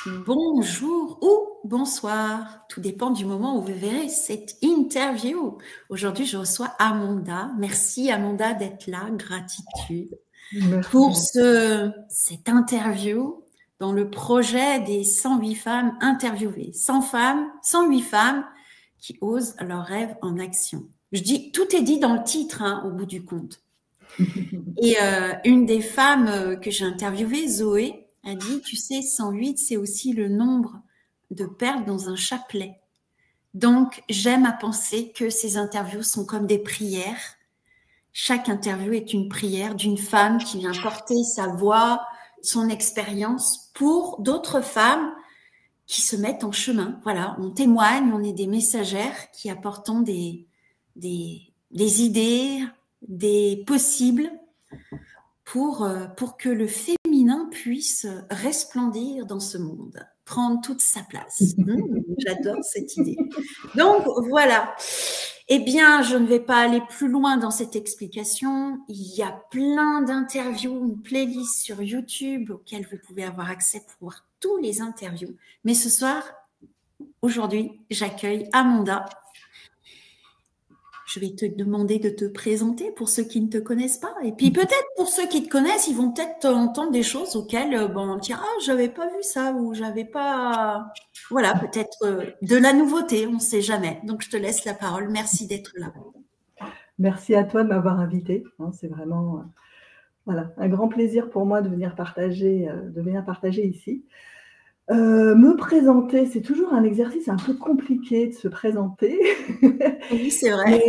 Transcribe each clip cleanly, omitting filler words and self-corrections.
Bonjour ou bonsoir, tout dépend du moment où vous verrez cette interview. Aujourd'hui, je reçois Amanda. Merci Amanda d'être là, gratitude Merci. pour cette interview dans le projet des 108 femmes interviewées. 100 femmes, 108 femmes qui osent leurs rêves en action. Je dis, tout est dit dans le titre, hein, au bout du compte. Et une des femmes que j'ai interviewées, Zoé, a dit, tu sais, 108, c'est aussi le nombre de perles dans un chapelet. Donc, j'aime à penser que ces interviews sont comme des prières. Chaque interview est une prière d'une femme qui vient porter sa voix, son expérience pour d'autres femmes qui se mettent en chemin. Voilà, on témoigne, on est des messagères qui apportons des idées, des possibles pour que le féminin puisse resplendir dans ce monde, prendre toute sa place. J'adore cette idée. Donc, voilà. Eh bien, je ne vais pas aller plus loin dans cette explication. Il y a plein d'interviews, une playlist sur YouTube auquel vous pouvez avoir accès pour voir tous les interviews. Mais ce soir, aujourd'hui, j'accueille Amanda. Je vais te demander de te présenter pour ceux qui ne te connaissent pas. Et puis peut-être pour ceux qui te connaissent, ils vont peut-être entendre des choses auxquelles on va dire « Ah, j'avais pas vu ça » ou « J'avais pas… » Voilà, peut-être de la nouveauté, on ne sait jamais. Donc, je te laisse la parole. Merci d'être là. Merci à toi de m'avoir invitée. C'est vraiment voilà, un grand plaisir pour moi de venir partager ici. Me présenter, c'est toujours un exercice un peu compliqué de se présenter. Oui, c'est vrai.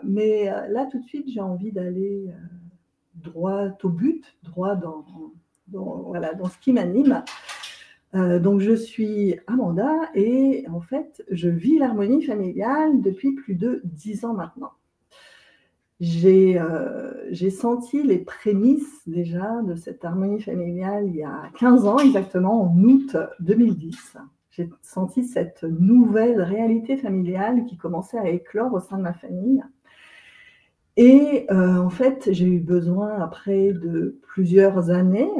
Mais là, tout de suite, j'ai envie d'aller droit au but, droit dans ce qui m'anime. Donc, je suis Amanda et en fait, je vis l'harmonie familiale depuis plus de 10 ans maintenant. J'ai senti les prémices déjà de cette harmonie familiale il y a 15 ans exactement, en août 2010. J'ai senti cette nouvelle réalité familiale qui commençait à éclore au sein de ma famille. Et en fait, j'ai eu besoin, après de plusieurs années,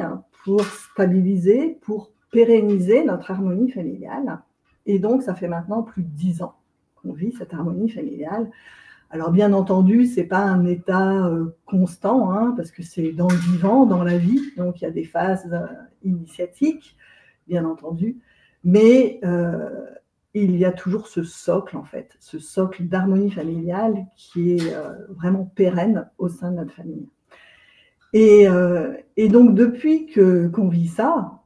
pour stabiliser, pour pérenniser notre harmonie familiale. Et donc, ça fait maintenant plus de 10 ans qu'on vit cette harmonie familiale. Alors, bien entendu, ce n'est pas un état constant, parce que c'est dans le vivant, dans la vie. Donc, il y a des phases initiatiques, bien entendu. Mais il y a toujours ce socle, en fait, ce socle d'harmonie familiale qui est vraiment pérenne au sein de notre famille. Et donc, depuis qu'on vit ça,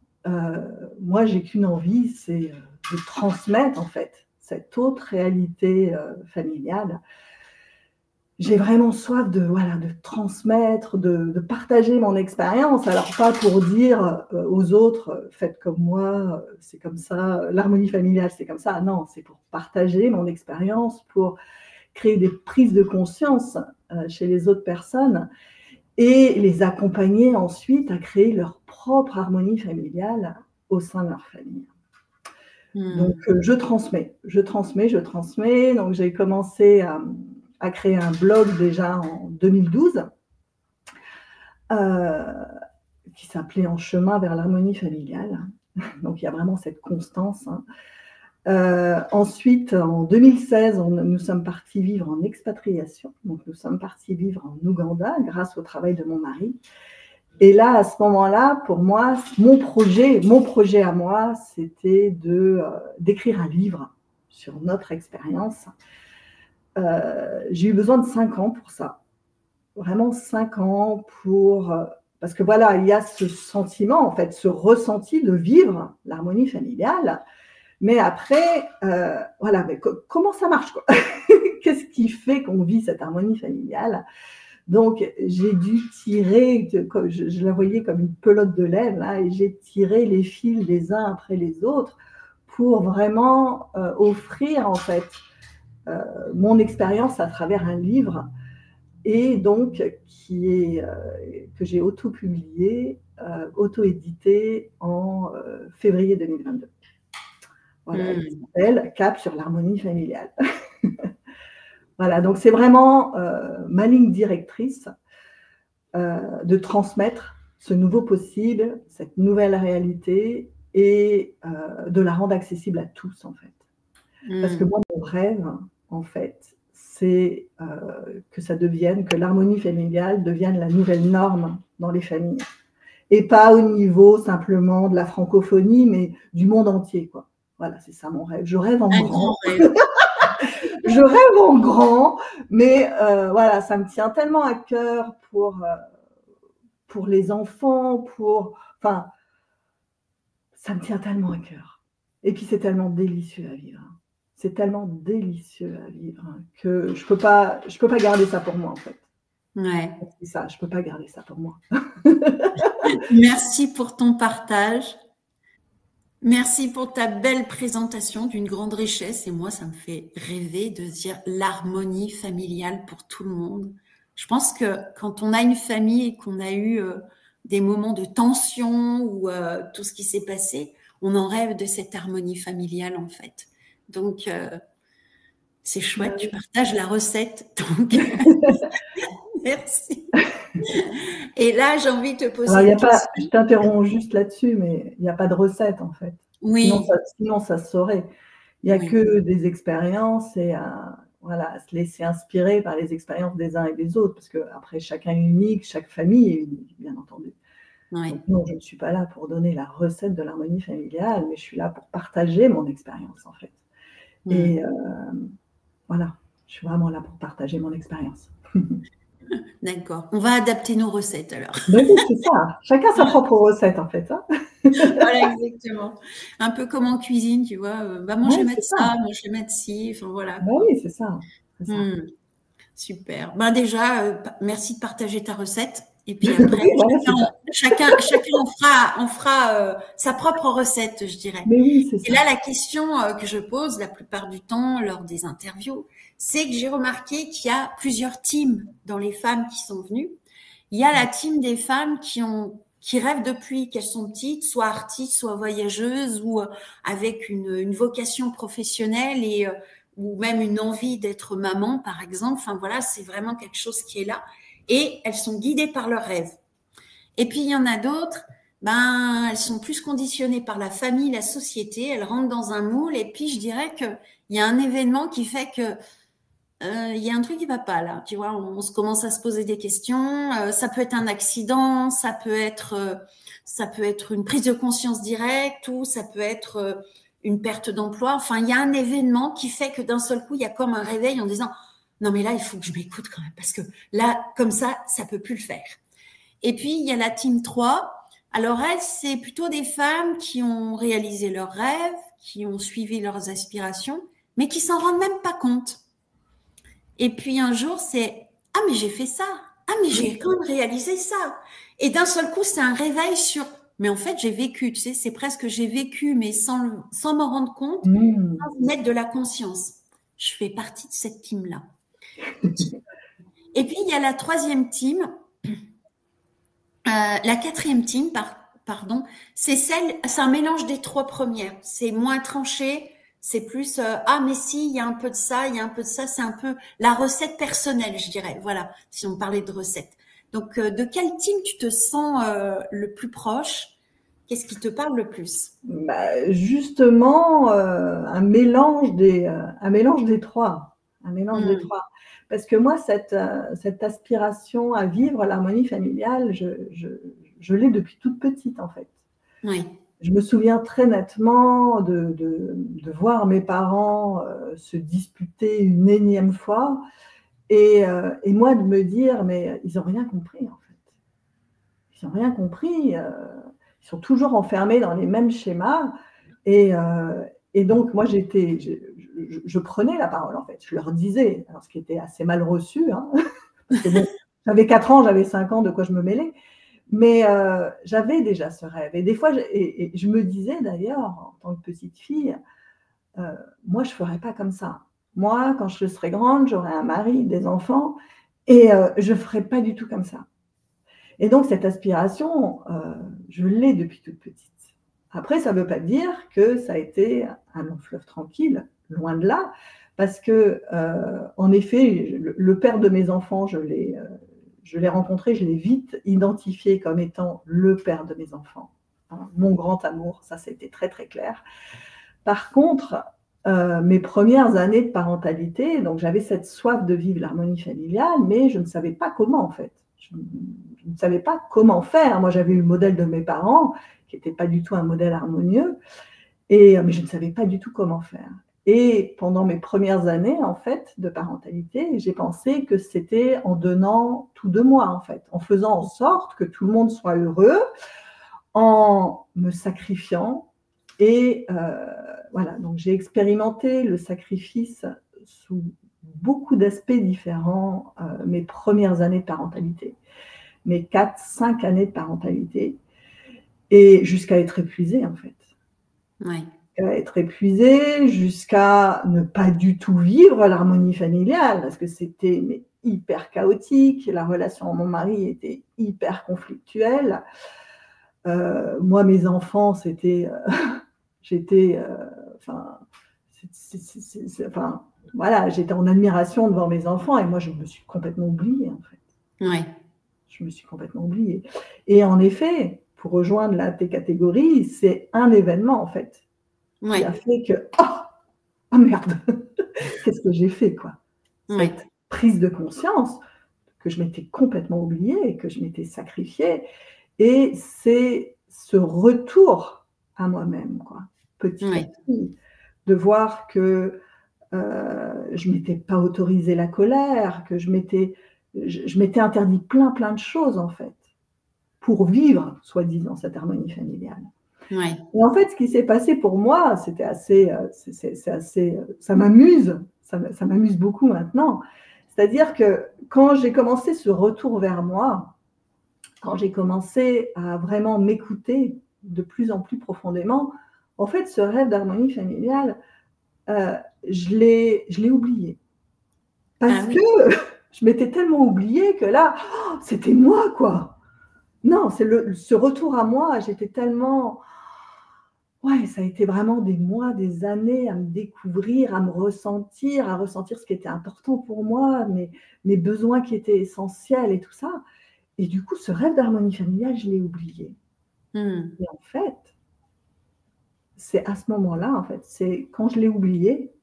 moi, j'ai qu'une envie, c'est de transmettre, en fait, cette autre réalité familiale. J'ai vraiment soif de transmettre, de partager mon expérience. Alors, pas pour dire aux autres, faites comme moi, c'est comme ça, l'harmonie familiale, c'est comme ça. Non, c'est pour partager mon expérience, pour créer des prises de conscience chez les autres personnes et les accompagner ensuite à créer leur propre harmonie familiale au sein de leur famille. Donc, je transmets. Donc, j'ai commencé à créer un blog déjà en 2012 qui s'appelait « En chemin vers l'harmonie familiale ». Donc, il y a vraiment cette constance. Ensuite, en 2016, nous sommes partis vivre en expatriation. Donc, nous sommes partis vivre en Ouganda grâce au travail de mon mari. Et là, à ce moment-là, pour moi, mon projet à moi, c'était d'écrire un livre sur notre expérience. J'ai eu besoin de 5 ans pour ça. Vraiment 5 ans parce que voilà, il y a ce sentiment, en fait, ce ressenti de vivre l'harmonie familiale. Mais après, mais comment ça marche, quoi? Qu'est-ce qui fait qu'on vit cette harmonie familiale? Donc, j'ai dû tirer, je la voyais comme une pelote de laine, là, et j'ai tiré les fils les uns après les autres pour vraiment offrir, en fait, mon expérience à travers un livre, et donc que j'ai auto-publié, auto-édité en février 2022. Voilà, il s'appelle « Cap sur l'harmonie familiale ». Voilà, donc c'est vraiment ma ligne directrice de transmettre ce nouveau possible, cette nouvelle réalité, et de la rendre accessible à tous, en fait. Parce que moi, mon rêve, en fait, c'est que ça devienne, que l'harmonie familiale devienne la nouvelle norme dans les familles. Et pas au niveau simplement de la francophonie, mais du monde entier, quoi. Voilà, c'est ça mon rêve. Je rêve en grand. Rêve. Je rêve en grand, mais voilà, ça me tient tellement à cœur pour les enfants, enfin, ça me tient tellement à cœur. Et puis c'est tellement délicieux à vivre. C'est tellement délicieux à vivre que je peux pas garder ça pour moi, en fait. Ouais. C'est ça, je peux pas garder ça pour moi. Merci pour ton partage. Merci pour ta belle présentation d'une grande richesse. Et moi, ça me fait rêver de dire l'harmonie familiale pour tout le monde. Je pense que quand on a une famille et qu'on a eu des moments de tension ou tout ce qui s'est passé, on en rêve de cette harmonie familiale, en fait. Donc, c'est chouette, tu partages la recette. Donc, merci. Et là, j'ai envie de te poser une question. Je t'interromps juste là-dessus, mais il n'y a pas de recette, en fait. Oui. Sinon, ça se saurait. Il n'y a que des expériences et voilà, à se laisser inspirer par les expériences des uns et des autres, parce qu'après, chacun est unique, chaque famille est unique, bien entendu. Oui. Donc, non, je ne suis pas là pour donner la recette de l'harmonie familiale, mais je suis là pour partager mon expérience, en fait. Et voilà, je suis vraiment là pour partager mon expérience. D'accord. On va adapter nos recettes alors. Ben oui, c'est ça. Chacun sa propre recette, en fait. Hein. Voilà, exactement. Un peu comme en cuisine, tu vois. Moi, je vais mettre ça, moi, je vais mettre ci. Enfin, voilà. Ben oui, c'est ça. Super. Déjà, merci de partager ta recette. Et puis après, chacun en fera sa propre recette, je dirais. Mais oui, c'est ça. Et là, la question que je pose la plupart du temps lors des interviews, c'est que j'ai remarqué qu'il y a plusieurs teams dans les femmes qui sont venues. Il y a la team des femmes qui rêvent depuis qu'elles sont petites, soit artistes, soit voyageuses, ou avec une vocation professionnelle et ou même une envie d'être maman, par exemple. Enfin voilà, c'est vraiment quelque chose qui est là. Et elles sont guidées par leurs rêves. Et puis il y en a d'autres, elles sont plus conditionnées par la famille, la société. Elles rentrent dans un moule. Et puis je dirais que il y a un événement qui fait que il y a un truc qui va pas là, tu vois, on se commence à se poser des questions, ça peut être un accident, ça peut être une prise de conscience directe ou ça peut être une perte d'emploi. Enfin, il y a un événement qui fait que d'un seul coup, il y a comme un réveil en disant non mais là, il faut que je m'écoute quand même parce que là, comme ça peut plus le faire. Et puis, il y a la team 3. Alors elles, c'est plutôt des femmes qui ont réalisé leurs rêves, qui ont suivi leurs aspirations, mais qui s'en rendent même pas compte. Et puis un jour, c'est « Ah, mais j'ai fait ça. Ah, mais j'ai quand même réalisé ça. » Et d'un seul coup, c'est un réveil sur « Mais en fait, j'ai vécu. » Tu sais, c'est presque j'ai vécu, mais sans m'en rendre compte, sans mettre de la conscience. Je fais partie de cette team-là. Et puis, il y a la troisième team. La quatrième team, pardon, c'est un mélange des trois premières. C'est moins tranché. C'est plus ah mais si, il y a un peu de ça, il y a un peu de ça, c'est un peu la recette personnelle, je dirais. Voilà, si on parlait de recette. Donc de quel team tu te sens le plus proche? Qu'est-ce qui te parle le plus? Justement, un mélange des trois, Parce que moi, cette aspiration à vivre l'harmonie familiale, je l'ai depuis toute petite en fait. Oui. Je me souviens très nettement de voir mes parents se disputer une énième fois et moi de me dire mais ils n'ont rien compris en fait. Ils n'ont rien compris. Ils sont toujours enfermés dans les mêmes schémas et donc moi je prenais la parole en fait. Je leur disais, alors ce qui était assez mal reçu, hein, parce que bon, j'avais 4 ans, j'avais 5 ans, de quoi je me mêlais. Mais j'avais déjà ce rêve. Et des fois, je me disais d'ailleurs, en tant que petite fille, moi, je ne ferais pas comme ça. Moi, quand je serai grande, j'aurai un mari, des enfants, et je ne ferai pas du tout comme ça. Et donc, cette aspiration, je l'ai depuis toute petite. Après, ça ne veut pas dire que ça a été un long fleuve tranquille, loin de là, parce que, en effet, le père de mes enfants, je l'ai rencontré, je l'ai vite identifié comme étant le père de mes enfants. mon grand amour, ça c'était très très clair. Par contre, mes premières années de parentalité, donc j'avais cette soif de vivre l'harmonie familiale, mais je ne savais pas comment en fait. Je ne savais pas comment faire. Moi, j'avais eu le modèle de mes parents, qui n'était pas du tout un modèle harmonieux, mais je ne savais pas du tout comment faire. Et pendant mes premières années, en fait, de parentalité, j'ai pensé que c'était en donnant tout de moi, en fait, en faisant en sorte que tout le monde soit heureux, en me sacrifiant. Et voilà, donc j'ai expérimenté le sacrifice sous beaucoup d'aspects différents mes premières années de parentalité, mes 4-5 années de parentalité, et jusqu'à être épuisée, en fait. Oui. Être épuisée, jusqu'à ne pas du tout vivre l'harmonie familiale, parce que c'était hyper chaotique, la relation avec mon mari était hyper conflictuelle. Moi, mes enfants, c'était... j'étais... voilà, j'étais en admiration devant mes enfants, et moi, je me suis complètement oubliée, en fait. Oui. Je me suis complètement oubliée. Et en effet, pour rejoindre tes catégories, c'est un événement, en fait, qui a fait que, oh merde, qu'est-ce que j'ai fait, quoi. Cette prise de conscience que je m'étais complètement oubliée, que je m'étais sacrifiée, et c'est ce retour à moi-même, quoi, petit à petit, de voir que je ne m'étais pas autorisé la colère, que je m'étais interdit plein de choses, en fait, pour vivre, soi-disant, cette harmonie familiale. Ouais. Et en fait, ce qui s'est passé pour moi, c'était assez, ça m'amuse beaucoup maintenant. C'est-à-dire que quand j'ai commencé ce retour vers moi, quand j'ai commencé à vraiment m'écouter de plus en plus profondément, en fait, ce rêve d'harmonie familiale, je l'ai oublié. Parce que je m'étais tellement oubliée que là, c'était moi, quoi. Non, c'est ce retour à moi, j'étais tellement... Ouais, ça a été vraiment des mois, des années à me découvrir, à me ressentir, à ressentir ce qui était important pour moi, mes besoins qui étaient essentiels et tout ça. Et du coup, ce rêve d'harmonie familiale, je l'ai oublié. Et en fait, c'est à ce moment-là, en fait, c'est quand je l'ai oublié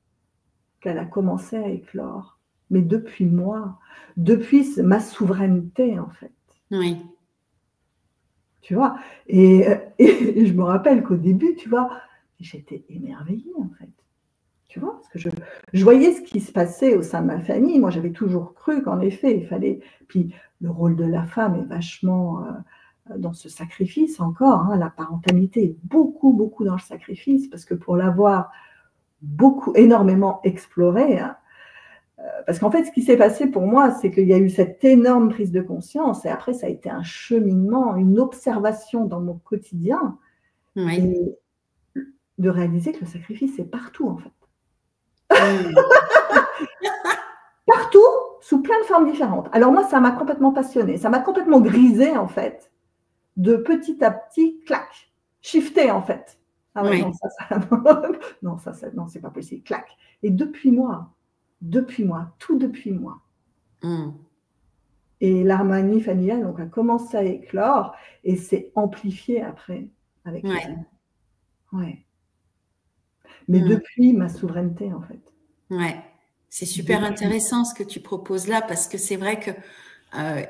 qu'elle a commencé à éclore. Mais depuis moi, depuis ma souveraineté, en fait. Oui. Tu vois, et je me rappelle qu'au début, tu vois, j'étais émerveillée, en fait. Tu vois, parce que je voyais ce qui se passait au sein de ma famille. Moi, j'avais toujours cru qu'en effet, il fallait... Puis, le rôle de la femme est vachement dans ce sacrifice encore. Hein. La parentalité est beaucoup dans le sacrifice, parce que pour l'avoir énormément exploré, hein, parce qu'en fait, ce qui s'est passé pour moi, c'est qu'il y a eu cette énorme prise de conscience, et après, ça a été un cheminement, une observation dans mon quotidien, et de réaliser que le sacrifice est partout, en fait. Partout, sous plein de formes différentes. Alors moi, ça m'a complètement passionnée, ça m'a complètement grisée, en fait, de petit à petit, clac, shifté, en fait. Ah ouais, non, non, c'est pas possible, clac. Et depuis moi, tout depuis moi. Et l'harmonie familiale donc, a commencé à éclore et s'est amplifiée après avec les années. Ouais. Mais depuis ma souveraineté, en fait. Ouais, c'est super intéressant ce que tu proposes là, parce que c'est vrai que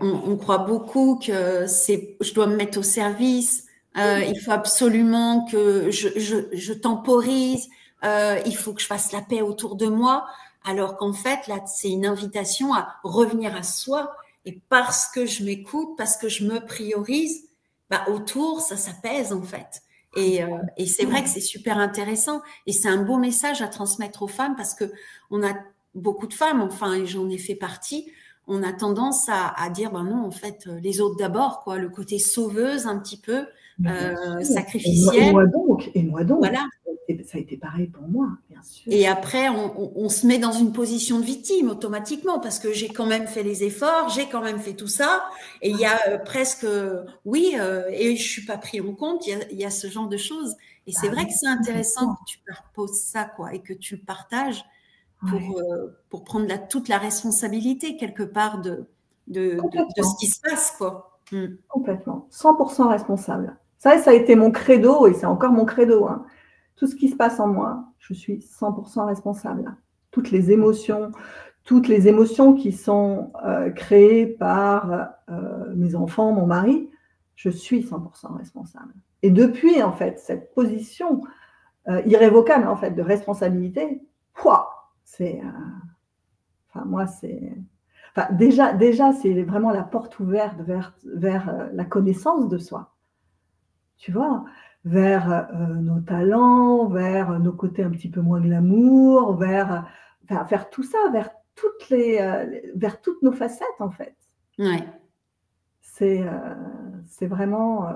on croit beaucoup que je dois me mettre au service, il faut absolument que je temporise, il faut que je fasse la paix autour de moi, alors qu'en fait, là, c'est une invitation à revenir à soi, et parce que je m'écoute, parce que je me priorise, bah, autour, ça s'apaise, en fait. Et c'est vrai que c'est super intéressant, et c'est un beau message à transmettre aux femmes, parce que on a beaucoup de femmes, enfin, et j'en ai fait partie, on a tendance à dire, ben non, en fait, les autres d'abord, quoi, le côté sauveuse un petit peu, sacrificielle. Et moi donc. Voilà. Ça a été pareil pour moi, bien sûr. Et après, on se met dans une position de victime automatiquement, parce que j'ai quand même fait les efforts, j'ai quand même fait tout ça, et il y a presque, et je suis pas pris en compte, il y a ce genre de choses. Et c'est vrai que c'est intéressant que tu proposes ça, quoi, et que tu le partages pour prendre toute la responsabilité quelque part de ce qui se passe, quoi. Complètement, 100% responsable. Ça a été mon credo et c'est encore mon credo. Hein. Tout ce qui se passe en moi, je suis 100% responsable. Toutes les émotions qui sont créées par mes enfants, mon mari, je suis 100% responsable. Et depuis, en fait, cette position irrévocable, en fait, de responsabilité, c'est... enfin, moi, c'est... Enfin, déjà c'est vraiment la porte ouverte vers la connaissance de soi. Tu vois, vers nos talents, vers nos côtés un petit peu moins glamour, vers tout ça, vers toutes nos facettes, en fait. Ouais. C'est vraiment,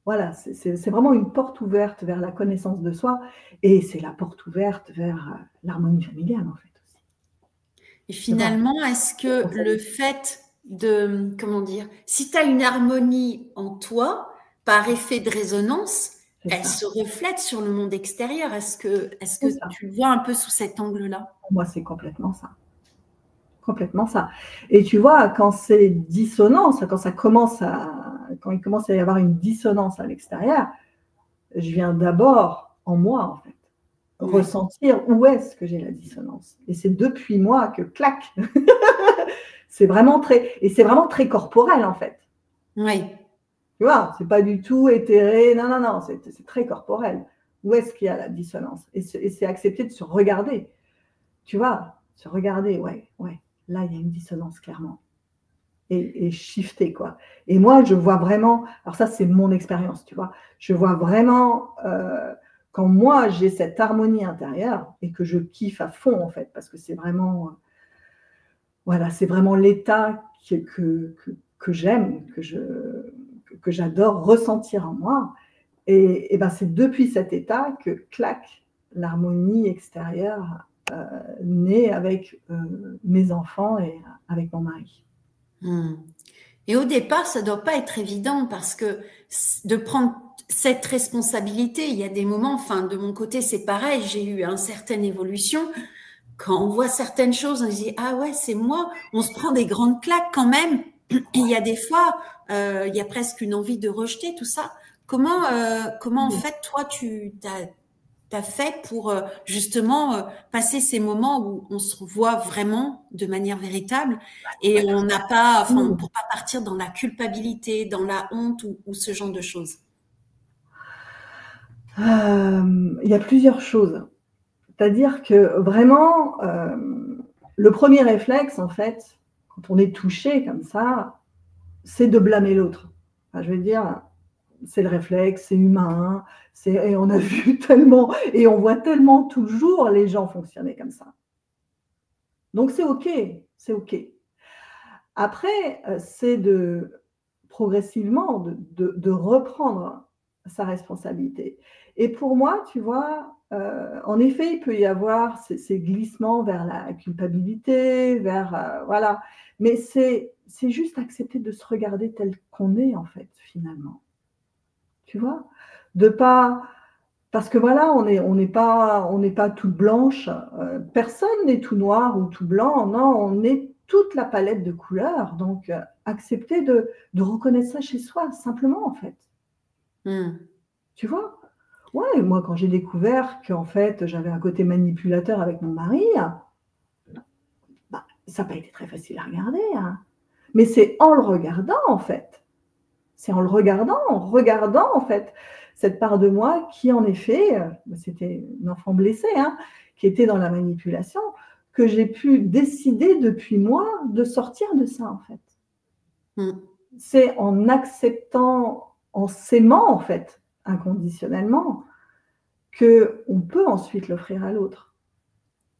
voilà, c'est vraiment une porte ouverte vers la connaissance de soi et c'est la porte ouverte vers l'harmonie familiale, en fait, aussi. Et finalement, est-ce que le fait de, comment dire, si tu as une harmonie en toi, par effet de résonance, elle se reflète sur le monde extérieur. Est-ce que tu le vois un peu sous cet angle-là? Pour moi, c'est complètement ça. Complètement ça. Et tu vois, quand c'est dissonance, quand il commence à y avoir une dissonance à l'extérieur, je viens d'abord en moi, en fait, ressentir où est-ce que j'ai la dissonance. Et c'est depuis moi que clac. c'est vraiment très corporel, en fait. Oui. Tu vois, c'est pas du tout éthéré. Non, c'est très corporel. Où est-ce qu'il y a la dissonance? Et c'est accepter de se regarder. Tu vois, se regarder, ouais. Là, il y a une dissonance, clairement. Et shifter, quoi. Et moi, je vois vraiment, alors ça, c'est mon expérience, tu vois, je vois vraiment, quand moi, j'ai cette harmonie intérieure et que je kiffe à fond, en fait, parce que c'est vraiment, voilà, c'est vraiment l'état que j'aime, que j'adore ressentir en moi. Et ben, c'est depuis cet état que, clac, l'harmonie extérieure naît avec mes enfants et avec mon mari. Et au départ, ça doit pas être évident parce que de prendre cette responsabilité, il y a des moments, enfin, de mon côté, c'est pareil, j'ai eu une certaine évolution. Quand on voit certaines choses, on se dit, ah ouais, c'est moi. On se prend des grandes claques quand même. Et il y a des fois, il y a presque une envie de rejeter tout ça. Comment en fait, toi, tu as fait pour justement passer ces moments où on se voit vraiment de manière véritable et on n'a pas, enfin, pour pas partir dans la culpabilité, dans la honte ou ce genre de choses? Il y a plusieurs choses. C'est-à-dire que vraiment, le premier réflexe, en fait, quand on est touché comme ça, c'est de blâmer l'autre. Enfin, je veux dire, c'est le réflexe, c'est humain, et on a vu tellement, et on voit tellement toujours les gens fonctionner comme ça. Donc c'est OK, c'est OK. Après, c'est progressivement de reprendre sa responsabilité. Et pour moi, tu vois, en effet, il peut y avoir ces glissements vers la culpabilité, voilà. Mais c'est juste accepter de se regarder tel qu'on est, en fait, finalement. Tu vois, parce que voilà, on n'est pas toute blanche. Personne n'est tout noir ou tout blanc. Non, on est toute la palette de couleurs. Donc, accepter de reconnaître ça chez soi, simplement, en fait. Tu vois? Ouais, moi, quand j'ai découvert qu'en fait, j'avais un côté manipulateur avec mon mari, ça n'a pas été très facile à regarder. Hein. Mais c'est en le regardant, en fait. C'est en regardant, en fait, cette part de moi qui, en effet, c'était une enfant blessée, hein, qui était dans la manipulation, que j'ai pu décider depuis moi de sortir de ça, en fait. C'est en acceptant, en s'aimant, en fait, inconditionnellement, qu'on peut ensuite l'offrir à l'autre.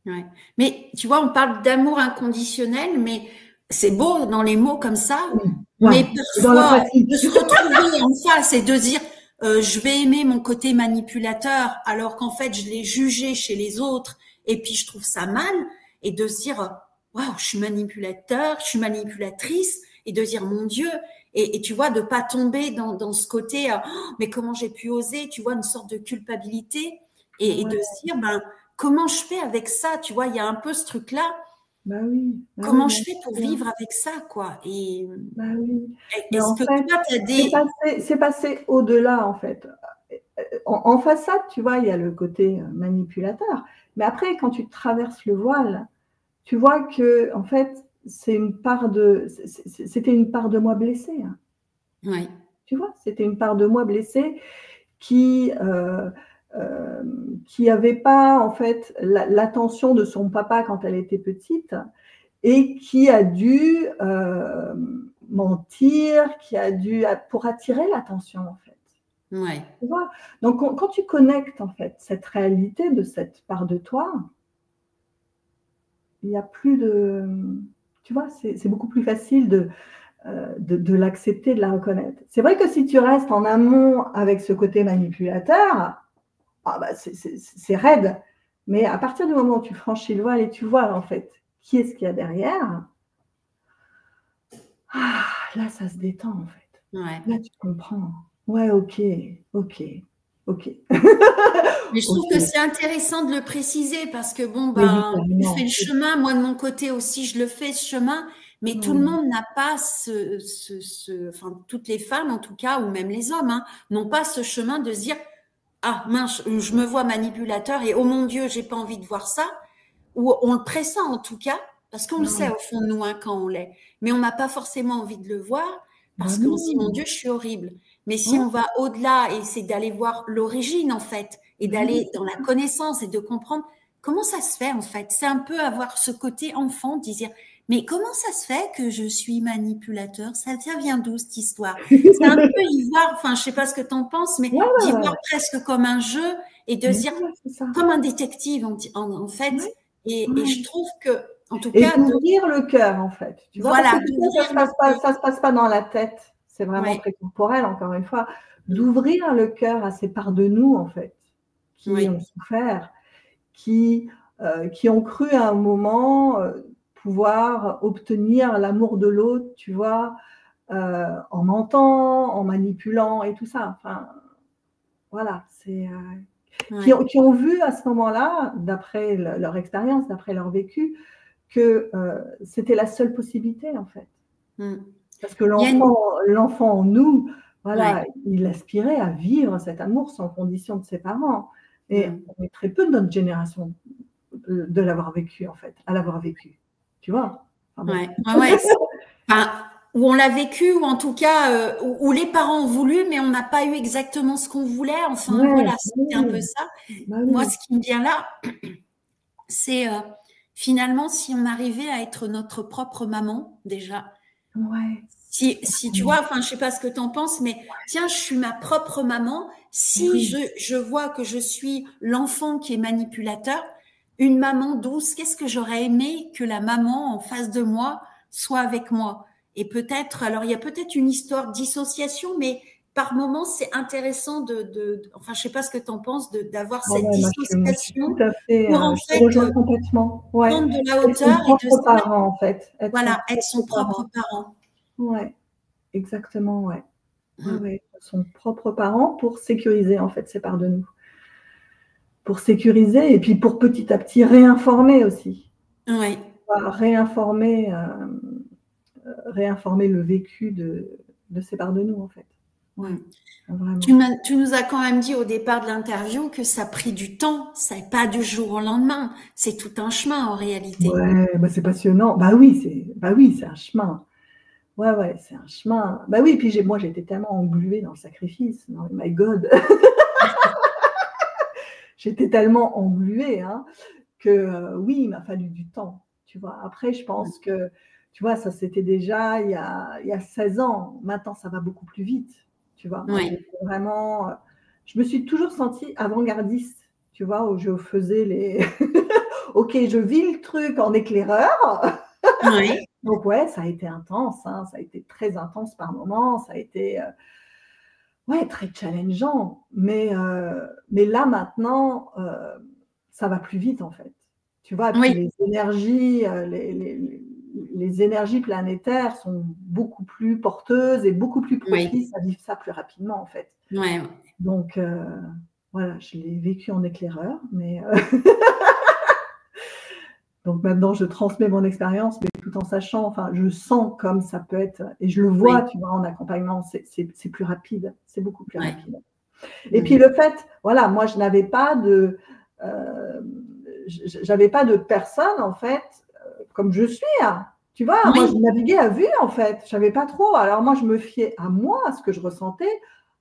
Ouais. Mais tu vois, on parle d'amour inconditionnel, mais c'est beau dans les mots comme ça, mais parfois de se retrouver en face et de dire je vais aimer mon côté manipulateur alors qu'en fait je l'ai jugé chez les autres et puis je trouve ça mal et de se dire waouh, je suis manipulateur, je suis manipulatrice et de dire mon Dieu et tu vois de pas tomber dans ce côté mais comment j'ai pu oser, tu vois, une sorte de culpabilité et de se dire ben comment je fais avec ça, tu vois, il y a un peu ce truc là Bah oui, bah oui, Comment je bien fais pour sûr. vivre avec ça, quoi? Et Bah oui. Mais est-ce en que fait, toi, tu as des... c'est passé au-delà, en fait. En façade, tu vois, il y a le côté manipulateur. Mais après, quand tu traverses le voile, tu vois que, en fait, c'était une part de moi blessée, hein. Oui, Tu vois, c'était une part de moi blessée qui qui n'avait pas, en fait, l'attention de son papa quand elle était petite et qui a dû mentir, qui a dû pour attirer l'attention, en fait. ouais. Tu vois? Donc, quand tu connectes, en fait, cette réalité de cette part de toi, il n'y a plus de. Tu vois, c'est beaucoup plus facile de l'accepter, de la reconnaître. C'est vrai que si tu restes en amont avec ce côté manipulateur, ah bah c'est raide. Mais à partir du moment où tu franchis le voile et tu vois, en fait, qui est-ce qu'il y a derrière, ah, là, ça se détend, en fait. Ouais. Là, tu comprends. Ouais, ok, ok, ok. Mais je trouve Ok, que c'est intéressant de le préciser parce que bon, mais oui, ben, tu fais carrément. le chemin, moi de mon côté aussi, je le fais ce chemin, mais tout le Ouais. monde n'a pas enfin, toutes les femmes en tout cas, ou même les hommes, hein, n'ont pas ce chemin de se dire, ah mince, je me vois manipulateur et oh mon Dieu, j'ai pas envie de voir ça, ou on le pressent en tout cas, parce qu'on le sait Ouais. au fond de nous hein, quand on l'est, mais on n'a pas forcément envie de le voir Bah parce qu'on se dit, mon non. Dieu, je suis horrible. Mais si Ouais, on va au-delà et c'est d'aller voir l'origine en fait, et bah oui, d'aller dans la connaissance et de comprendre comment ça se fait en fait, c'est un peu avoir ce côté enfant, de dire, mais comment ça se fait que je suis manipulateur? Ça vient d'où cette histoire? C'est un peu y voir, enfin, je sais pas ce que tu en penses, mais ouais, d'y ouais, voir ouais. presque comme un jeu et de se Mais dire, ouais, c'est ça. comme un détective en fait. Ouais, Et je ouais. trouve que, en tout Et cas, d'ouvrir le cœur, en fait. Tu vois, parce que voilà, tout ça, d'ouvrir le cœur. ça se passe pas dans la tête. C'est vraiment Ouais, très corporel, encore une fois. mm, D'ouvrir le cœur à ces parts de nous, en fait, qui ouais, ont souffert, qui ont cru à un moment pouvoir obtenir l'amour de l'autre, tu vois, en mentant, en manipulant et tout ça. Enfin, voilà, c'est ouais, qui ont vu à ce moment-là, d'après leur expérience, d'après leur vécu, que c'était la seule possibilité en fait. mm. Parce que Il y a une, l'enfant en nous, ouais, voilà, il aspirait à vivre cet amour sans condition de ses parents. Et mm. on est très peu de notre génération de l'avoir vécu en fait, à l'avoir vécu. Tu vois? Enfin bon. Ouais, ouais, ouais. Enfin, où on l'a vécu, ou en tout cas, où les parents ont voulu, mais on n'a pas eu exactement ce qu'on voulait. Enfin, Ouais, voilà, bah c'était un peu oui, ça. bah Moi, oui. ce qui me vient là, c'est finalement si on arrivait à être notre propre maman, déjà. Ouais, Si tu vois, enfin, je sais pas ce que tu en penses, mais tiens, je suis ma propre maman. mais Si oui. je vois que je suis l'enfant qui est manipulateur, une maman douce, qu'est-ce que j'aurais aimé que la maman en face de moi soit avec moi? Et peut-être, alors il y a peut-être une histoire de dissociation, mais par moment, c'est intéressant enfin, je sais pas ce que tu en penses, d'avoir Ah cette ouais, moi je suis tout dissociation à fait, pour en je te fait rejoins complètement. Ouais, prendre de la être son hauteur et de se propre dire, parent en fait, être son voilà, être propre son propre parent. parent. Ouais, exactement, ouais. Ouais, Hum. ouais, son propre parent pour sécuriser en fait ces parts de nous. Pour sécuriser et puis pour petit à petit réinformer aussi. Ouais. Réinformer, réinformer le vécu de ces parts de nous en fait. Ouais, Hum. vraiment. Tu nous as quand même dit au départ de l'interview que ça a pris du temps, ça n'est pas du jour au lendemain, c'est tout un chemin en réalité. Ouais, bah c'est passionnant. Bah oui, c'est un chemin. Ouais, ouais, c'est un chemin. Bah oui, puis moi j'étais tellement engluée dans le sacrifice. Non, my God, j'étais tellement engluée hein, que oui, il m'a fallu du temps. Tu vois. Après, je pense que, tu vois, ça c'était déjà il y a 16 ans. Maintenant, ça va beaucoup plus vite. Tu vois, moi Ouais, j'étais vraiment. Je me suis toujours sentie avant-gardiste. Tu vois, où je faisais les. Ok, je vis le truc en éclaireur. ouais, Donc ouais, ça a été intense, hein, ça a été très intense par moments, ça a été ouais, très challengeant. Mais là maintenant, ça va plus vite en fait. Tu vois, et puis oui, les énergies, les énergies planétaires sont beaucoup plus porteuses et beaucoup plus oui, propices à vivre ça plus rapidement en fait. ouais. Donc voilà, je l'ai vécu en éclaireur, Donc maintenant, je transmets mon expérience, mais tout en sachant, enfin, je sens comme ça peut être, et je le vois, tu vois, en accompagnement, c'est plus rapide, c'est beaucoup plus rapide. Et puis le fait, voilà, moi, je n'avais pas de, j'avais pas de personne, en fait, comme je suis, hein. Tu vois, moi, je naviguais à vue, en fait. Je savais pas trop. Alors, moi, je me fiais à moi, à ce que je ressentais.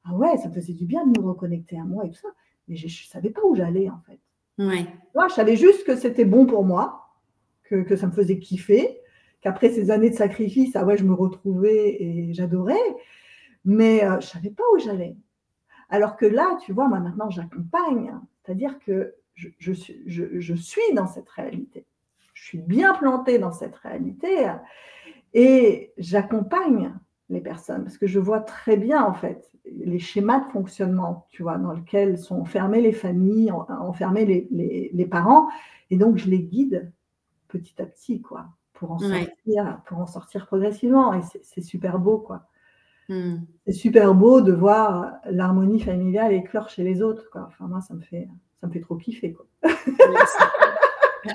Ah ouais, ça me faisait du bien de me reconnecter à moi et tout ça. Mais je ne savais pas où j'allais, en fait. Moi, je savais juste que c'était bon pour moi, que ça me faisait kiffer, qu'après ces années de sacrifice, ah ouais, je me retrouvais et j'adorais. Mais je ne savais pas où j'allais. Alors que là, tu vois, moi, maintenant, j'accompagne. C'est-à-dire que je suis dans cette réalité. Je suis bien plantée dans cette réalité et j'accompagne les personnes parce que je vois très bien, en fait, les schémas de fonctionnement, tu vois, dans lesquels sont enfermées les familles, enfermés les parents. Et donc, je les guide petit à petit, quoi, pour en sortir progressivement. Et c'est super beau, quoi. C'est super beau de voir l'harmonie familiale éclore chez les autres, quoi. Enfin, moi, ça me fait trop kiffer, quoi.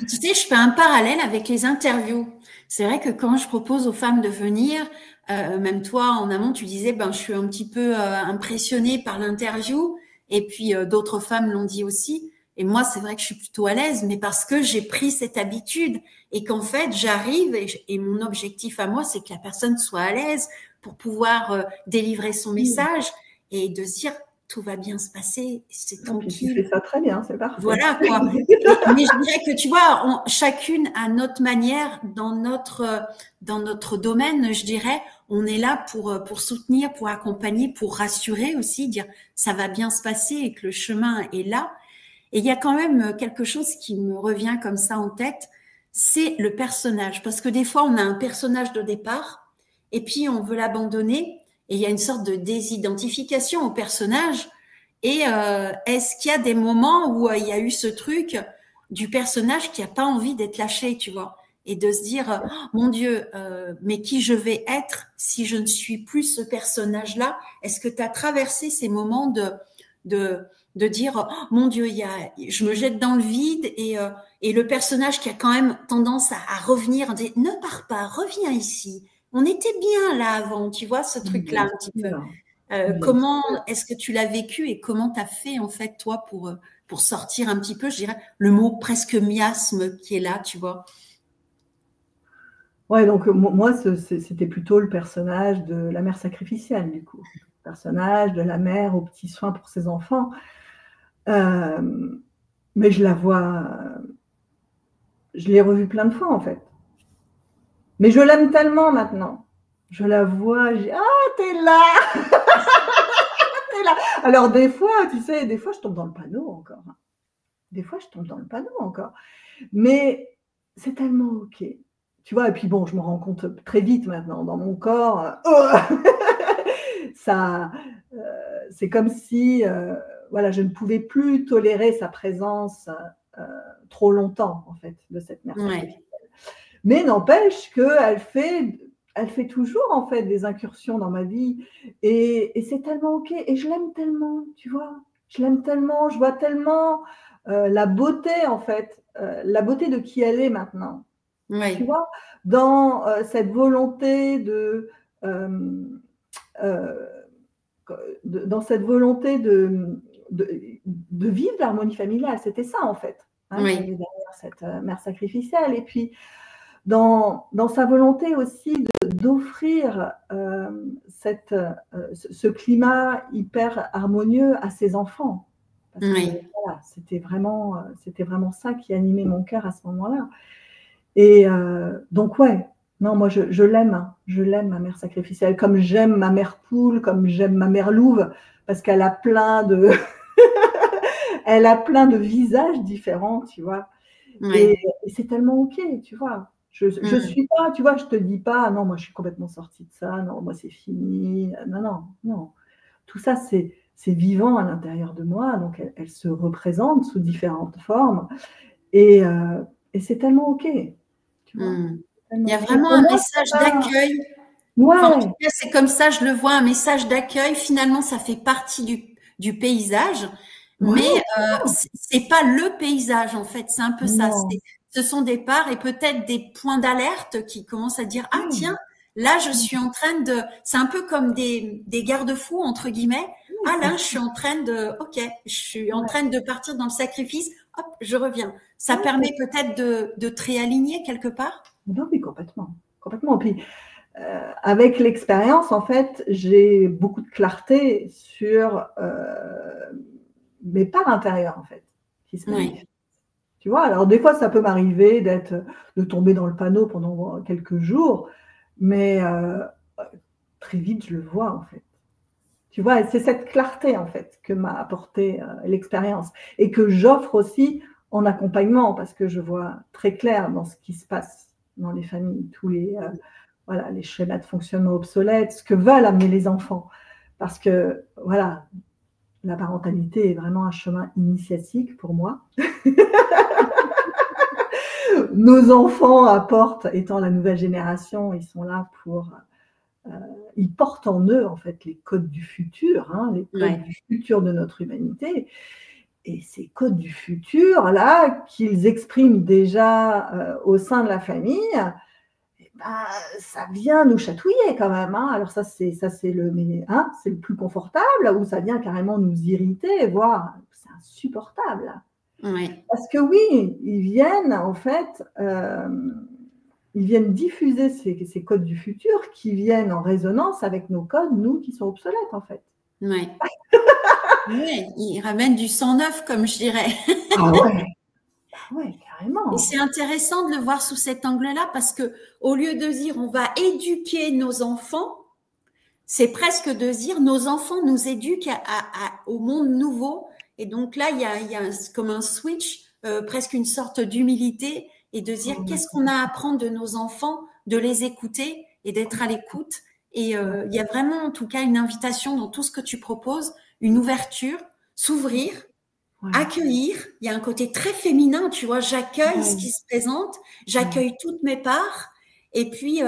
Tu sais, je fais un parallèle avec les interviews. C'est vrai que quand je propose aux femmes de venir, même toi en amont, tu disais, ben, je suis un petit peu impressionnée par l'interview. Et puis d'autres femmes l'ont dit aussi. Et moi, c'est vrai que je suis plutôt à l'aise, mais parce que j'ai pris cette habitude et qu'en fait, j'arrive et mon objectif à moi, c'est que la personne soit à l'aise pour pouvoir délivrer son message et de se dire, tout va bien se passer, c'est tranquille. Tu fais ça très bien, c'est parfait. Voilà, quoi. Mais je dirais que, tu vois, chacune à notre manière, dans notre domaine, je dirais, on est là pour soutenir, pour accompagner, pour rassurer aussi, dire ça va bien se passer et que le chemin est là. Et il y a quand même quelque chose qui me revient comme ça en tête, c'est le personnage. Parce que des fois, on a un personnage de départ et puis on veut l'abandonner et il y a une sorte de désidentification au personnage. Et est-ce qu'il y a des moments où il y a eu ce truc du personnage qui n'a pas envie d'être lâché, tu vois, et de se dire, oh, mon Dieu, mais qui je vais être si je ne suis plus ce personnage-là? Est-ce que tu as traversé ces moments de dire, oh, mon Dieu, je me jette dans le vide et le personnage qui a quand même tendance à revenir, dit, ne pars pas, reviens ici. On était bien là avant, tu vois, ce truc-là un petit peu. Comment est-ce que tu l'as vécu et comment tu as fait, en fait, toi, pour sortir un petit peu, je dirais, le mot presque miasme qui est là, tu vois? Ouais, donc moi, c'était plutôt le personnage de la mère sacrificielle, du coup. Le personnage de la mère aux petits soins pour ses enfants. Mais je la vois, je l'ai revue plein de fois, en fait. Mais je l'aime tellement maintenant. Je la vois, je dis, ah, t'es là. T'es là. Alors des fois, tu sais, des fois je tombe dans le panneau encore. Des fois je tombe dans le panneau encore. Mais c'est tellement ok. Tu vois, et puis bon, je me rends compte très vite maintenant dans mon corps. Ça, c'est comme si, voilà, je ne pouvais plus tolérer sa présence trop longtemps, en fait, de cette mère. Mais n'empêche qu'elle fait toujours, en fait, des incursions dans ma vie. Et c'est tellement ok. Et je l'aime tellement, tu vois. Je l'aime tellement, je vois tellement la beauté, en fait, la beauté de qui elle est maintenant. Tu vois, dans cette volonté dans cette volonté de vivre l'harmonie familiale. C'était ça, en fait, hein, derrière cette mère sacrificielle. Et puis, dans sa volonté aussi d'offrir ce climat hyper harmonieux à ses enfants. Parce que, voilà, c'était vraiment ça qui animait mon cœur à ce moment-là. Et donc, ouais, non, moi, je l'aime, ma mère sacrificielle, comme j'aime ma mère poule, comme j'aime ma mère louve, parce qu'elle a plein de elle a plein de visages différents, tu vois. Et c'est tellement ok, tu vois. Je suis pas, tu vois, je te dis pas, non, moi je suis complètement sortie de ça, non, moi c'est fini, non. Tout ça, c'est vivant à l'intérieur de moi, donc elle se représente sous différentes formes, et c'est tellement ok. Tu vois, il y a vraiment un message d'accueil. Enfin, en tout cas, c'est comme ça, je le vois, un message d'accueil. Finalement, ça fait partie du paysage. Mais c'est pas le paysage, en fait, c'est un peu ça. ce sont des parts et peut-être des points d'alerte qui commencent à dire, ah tiens, là je suis en train de, c'est un peu comme des garde-fous entre guillemets. Ah là, je suis en train de, ok, je suis en train de partir dans le sacrifice. Hop, je reviens. Ça permet peut-être de te réaligner quelque part. Non, oui, complètement, complètement. Puis avec l'expérience, en fait, j'ai beaucoup de clarté sur mes parts intérieures, en fait, qui se manifestent. Tu vois, alors des fois, ça peut m'arriver de tomber dans le panneau pendant quelques jours, mais très vite, je le vois, en fait. Tu vois, c'est cette clarté, en fait, que m'a apporté l'expérience et que j'offre aussi en accompagnement, parce que je vois très clair dans ce qui se passe dans les familles, tous les schémas de fonctionnement obsolètes, ce que veulent amener les enfants. Parce que, voilà, la parentalité est vraiment un chemin initiatique pour moi. Nos enfants apportent, étant la nouvelle génération, ils sont là pour... ils portent en eux, en fait, les codes du futur, hein, les codes du futur de notre humanité. Et ces codes du futur, là, qu'ils expriment déjà au sein de la famille, ça vient nous chatouiller quand même. Hein. Alors ça, c'est le plus confortable, ou ça vient carrément nous irriter, voire c'est insupportable. Parce que oui, ils viennent en fait, ils viennent diffuser ces codes du futur qui viennent en résonance avec nos codes, nous, qui sont obsolètes en fait. Oui, ils ramènent du sang neuf, comme je dirais. Ah ouais. Oui, carrément. Et c'est intéressant de le voir sous cet angle-là parce que au lieu de dire on va éduquer nos enfants, c'est presque de dire nos enfants nous éduquent au monde nouveau. Et donc là, il y a comme un switch, presque une sorte d'humilité et de dire qu'est-ce qu'on a à apprendre de nos enfants, de les écouter et d'être à l'écoute. Et il y a vraiment en tout cas une invitation dans tout ce que tu proposes, une ouverture, s'ouvrir, accueillir. Il y a un côté très féminin, tu vois, j'accueille ce qui se présente, j'accueille toutes mes parts et puis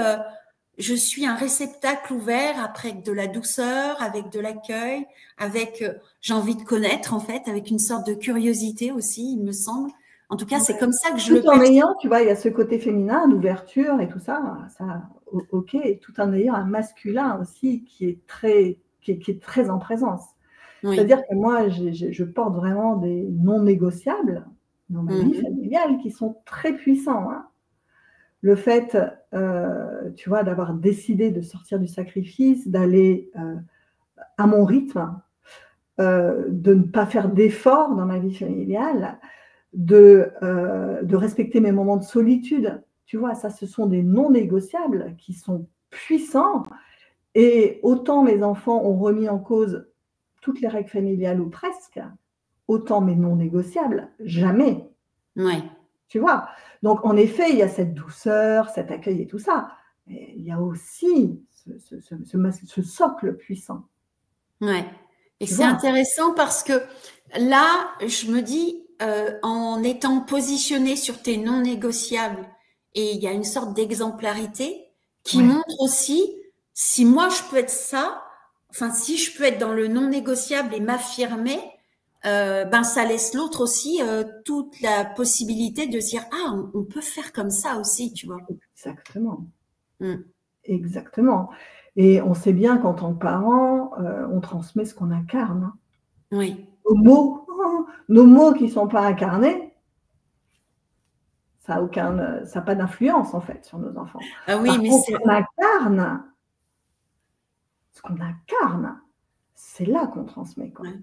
je suis un réceptacle ouvert avec de la douceur, avec de l'accueil, avec j'ai envie de connaître en fait, avec une sorte de curiosité aussi, il me semble. En tout cas, c'est comme ça que je le perçois. Tout en ayant, tu vois, il y a ce côté féminin d'ouverture et tout ça, ok, tout en ayant un masculin aussi qui est très en présence. C'est-à-dire que moi, je porte vraiment des non négociables dans ma vie familiale qui sont très puissants. Hein. Le fait, tu vois, d'avoir décidé de sortir du sacrifice, d'aller à mon rythme, de ne pas faire d'efforts dans ma vie familiale, de respecter mes moments de solitude. Tu vois, ça, ce sont des non négociables qui sont puissants. Et autant mes enfants ont remis en cause toutes les règles familiales ou presque, autant mes non négociables, jamais. Ouais. Tu vois, donc en effet, il y a cette douceur, cet accueil et tout ça, mais il y a aussi ce socle puissant. Ouais. Et c'est intéressant parce que là, je me dis, en étant positionné sur tes non négociables, et il y a une sorte d'exemplarité qui montre aussi, si moi je peux être ça, enfin si je peux être dans le non négociable et m'affirmer, ça laisse l'autre aussi toute la possibilité de dire on peut faire comme ça aussi, tu vois. Exactement. Exactement. Et on sait bien qu'en tant que parent, on transmet ce qu'on incarne. Hein. Oui. Nos mots qui ne sont pas incarnés, ça n'a pas d'influence en fait sur nos enfants. Ah oui, mais ce qu'on incarne, c'est là qu'on transmet. Quoi. Ouais.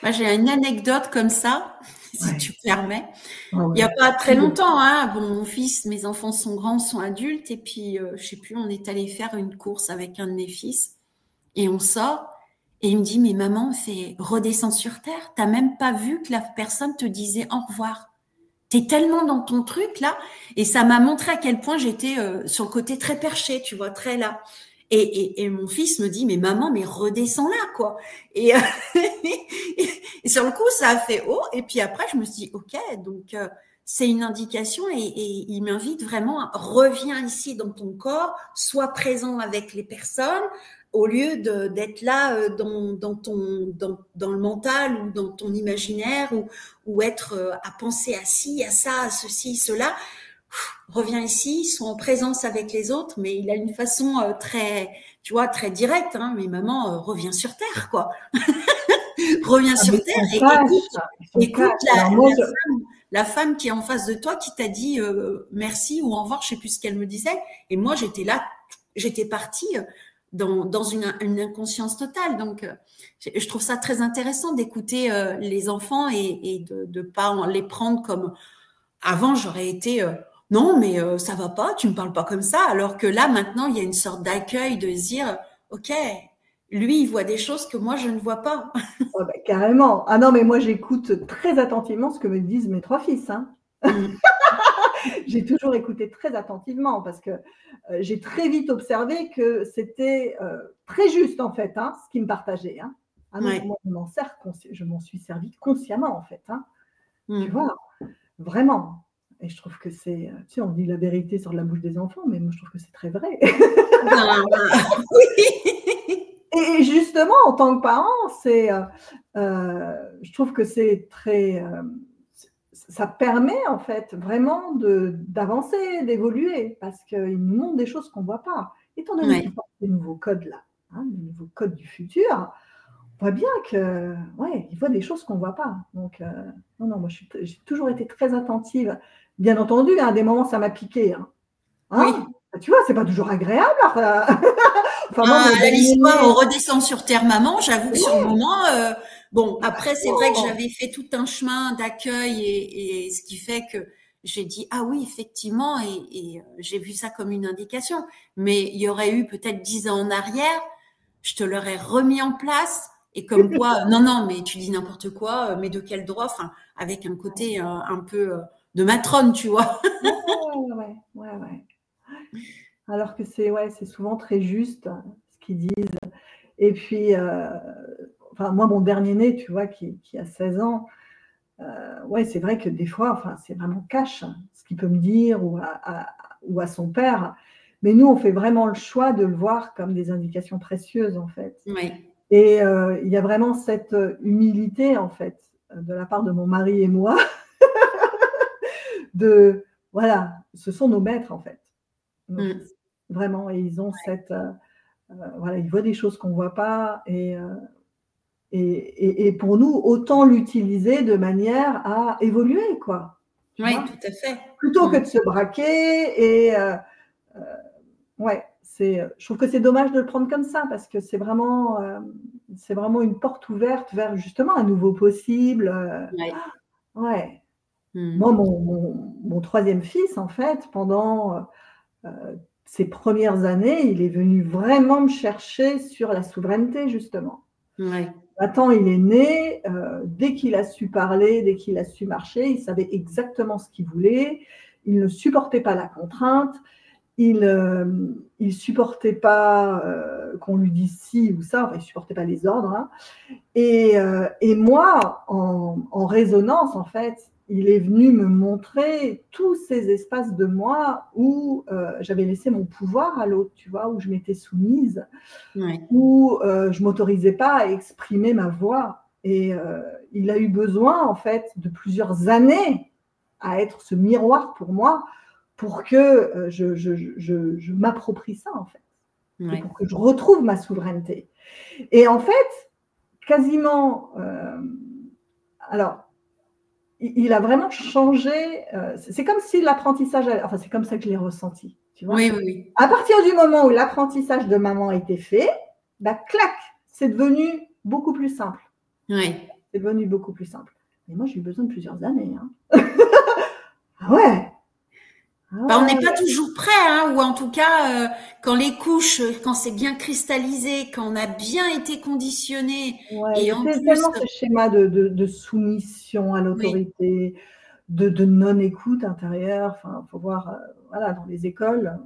Moi, j'ai une anecdote comme ça, si tu permets. Il n'y a pas très longtemps, hein. Bon, mon fils, mes enfants sont grands, sont adultes, et puis, je sais plus, on est allé faire une course avec un de mes fils, et on sort, et il me dit, mais maman, c'est redescends sur terre, t'as même pas vu que la personne te disait au revoir. T'es tellement dans ton truc, là, et ça m'a montré à quel point j'étais sur le côté très perché, tu vois, très là. Et mon fils me dit, mais maman, mais redescends là, quoi. Et, et sur le coup, ça a fait oh. Et puis après, je me suis dit, ok, donc c'est une indication et il m'invite vraiment, reviens ici dans ton corps, sois présent avec les personnes, au lieu d'être là dans le mental ou dans ton imaginaire ou être à penser à ci, à ça, à ceci, cela. reviens ici, sois en présence avec les autres, mais il a une façon très, tu vois, très directe, hein, mais maman, reviens sur terre, quoi. Reviens Ah, sur mais ils terre sont et cash, ils sont écoute cash. Alors moi, la femme qui est en face de toi qui t'a dit merci ou au revoir, je sais plus ce qu'elle me disait. Et moi, j'étais là, j'étais partie dans une inconscience totale. Donc, je trouve ça très intéressant d'écouter les enfants et de pas les prendre comme avant, j'aurais été non, mais ça va pas, tu me parles pas comme ça. Alors que là, maintenant, il y a une sorte d'accueil de se dire, ok, lui, il voit des choses que moi, je ne vois pas. oh, bah, carrément. Ah non, mais moi, j'écoute très attentivement ce que me disent mes 3 fils, hein. Mm. J'ai toujours écouté très attentivement parce que j'ai très vite observé que c'était très juste, en fait, hein, ce qu'ils me partageaient, hein. Ah non, Ouais. moi, je m'en suis servi consciemment, en fait, hein. Tu Mm. vois, vraiment. Et je trouve que c'est, tu sais, on dit la vérité sur la bouche des enfants, mais moi, je trouve que c'est très vrai. Ben, oui. Et justement, en tant que parent, je trouve que c'est très, ça permet en fait vraiment d'avancer, d'évoluer, parce qu'ils nous montrent des choses qu'on ne voit pas. Étant donné Ouais. qu'ils portent des nouveaux codes là, hein, des nouveaux codes du futur, on voit bien que, ouais, ils voient des choses qu'on ne voit pas. Donc, non, non, moi, j'ai toujours été très attentive. Bien entendu, à des moments, ça m'a piqué. Hein. Oui. Tu vois, c'est pas toujours agréable. Enfin, moi, Ah, mon là, l'histoire, on dernier-né, redescend sur terre, maman. J'avoue que sur le moment, bon, après, c'est vrai que oh, j'avais fait tout un chemin d'accueil et ce qui fait que j'ai dit, ah oui, effectivement, et j'ai vu ça comme une indication. Mais il y aurait eu peut-être 10 ans en arrière, je te l'aurais remis en place et comme quoi, non, non, mais tu dis n'importe quoi, mais de quel droit? Enfin, avec un côté un peu de matrone, tu vois. ouais, ouais, ouais, ouais, ouais. Alors que c'est ouais, c'est souvent très juste ce qu'ils disent. Et puis, enfin, moi, mon dernier-né, tu vois, qui a 16 ans, ouais, c'est vrai que des fois, enfin, c'est vraiment cash ce qu'il peut me dire ou à son père. Mais nous, on fait vraiment le choix de le voir comme des indications précieuses, en fait. Oui, Et il y a vraiment cette humilité, en fait, de la part de mon mari et moi, de, voilà, ce sont nos maîtres, en fait, nos mm, fils. Vraiment, et ils ont cette, voilà, ils voient des choses qu'on ne voit pas et pour nous, autant l'utiliser de manière à évoluer, quoi. Tu oui, vois? tout à fait. Plutôt que Mm. de se braquer et ouais, je trouve que c'est dommage de le prendre comme ça parce que c'est vraiment une porte ouverte vers justement un nouveau possible. Ouais. Ouais. Moi, Mm. mon troisième fils, en fait, pendant ses premières années, il est venu vraiment me chercher sur la souveraineté, justement. Ouais. Nathan, il est né, dès qu'il a su parler, dès qu'il a su marcher, il savait exactement ce qu'il voulait. Il ne supportait pas la contrainte. Il ne supportait pas qu'on lui dise ci ou ça. Enfin, il ne supportait pas les ordres. Hein. Et moi, en résonance, en fait, il est venu me montrer tous ces espaces de moi où j'avais laissé mon pouvoir à l'autre, tu vois, où je m'étais soumise, Ouais. où je ne m'autorisais pas à exprimer ma voix. Et il a eu besoin, en fait, de plusieurs années à être ce miroir pour moi, pour que je m'approprie ça, en fait, et Ouais. pour que je retrouve ma souveraineté. Et en fait, quasiment, alors, il a vraiment changé, c'est comme si l'apprentissage, enfin, c'est comme ça que je l'ai ressenti, tu vois. Oui, oui, oui. À partir du moment où l'apprentissage de maman était fait, bah, clac, c'est devenu beaucoup plus simple. Ouais. C'est devenu beaucoup plus simple. Mais moi, j'ai eu besoin de plusieurs années. Hein. Ah ouais. Ah Bah, on n'est ouais. pas toujours prêt, hein, ou en tout cas, quand les couches, quand c'est bien cristallisé, quand on a bien été conditionné, Ouais, il y et a en plus, tellement ce schéma de soumission à oui, l'autorité, de non-écoute intérieure. Enfin, il faut voir, voilà, dans les écoles,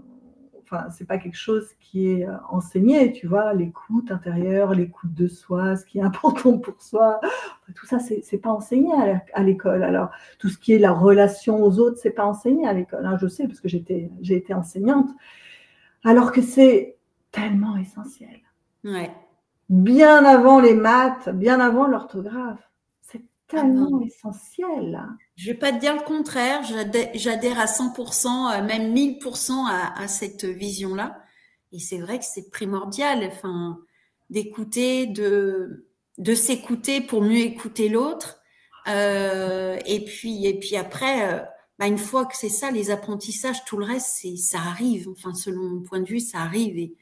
enfin, c'est pas quelque chose qui est enseigné, tu vois, l'écoute intérieure, l'écoute de soi, ce qui est important pour soi. Enfin, tout ça, c'est pas enseigné à l'école. Alors, tout ce qui est la relation aux autres, c'est pas enseigné à l'école. Hein, je sais, parce que j'ai été enseignante. Alors que c'est tellement essentiel. ouais, Bien avant les maths, bien avant l'orthographe. C'est tellement essentiel. Je ne vais pas te dire le contraire, j'adhère à 100%, même 1000% à cette vision-là. Et c'est vrai que c'est primordial, enfin, d'écouter, de s'écouter pour mieux écouter l'autre. Et puis après, une fois que c'est ça, les apprentissages, tout le reste, ça arrive. Enfin, selon mon point de vue, ça arrive et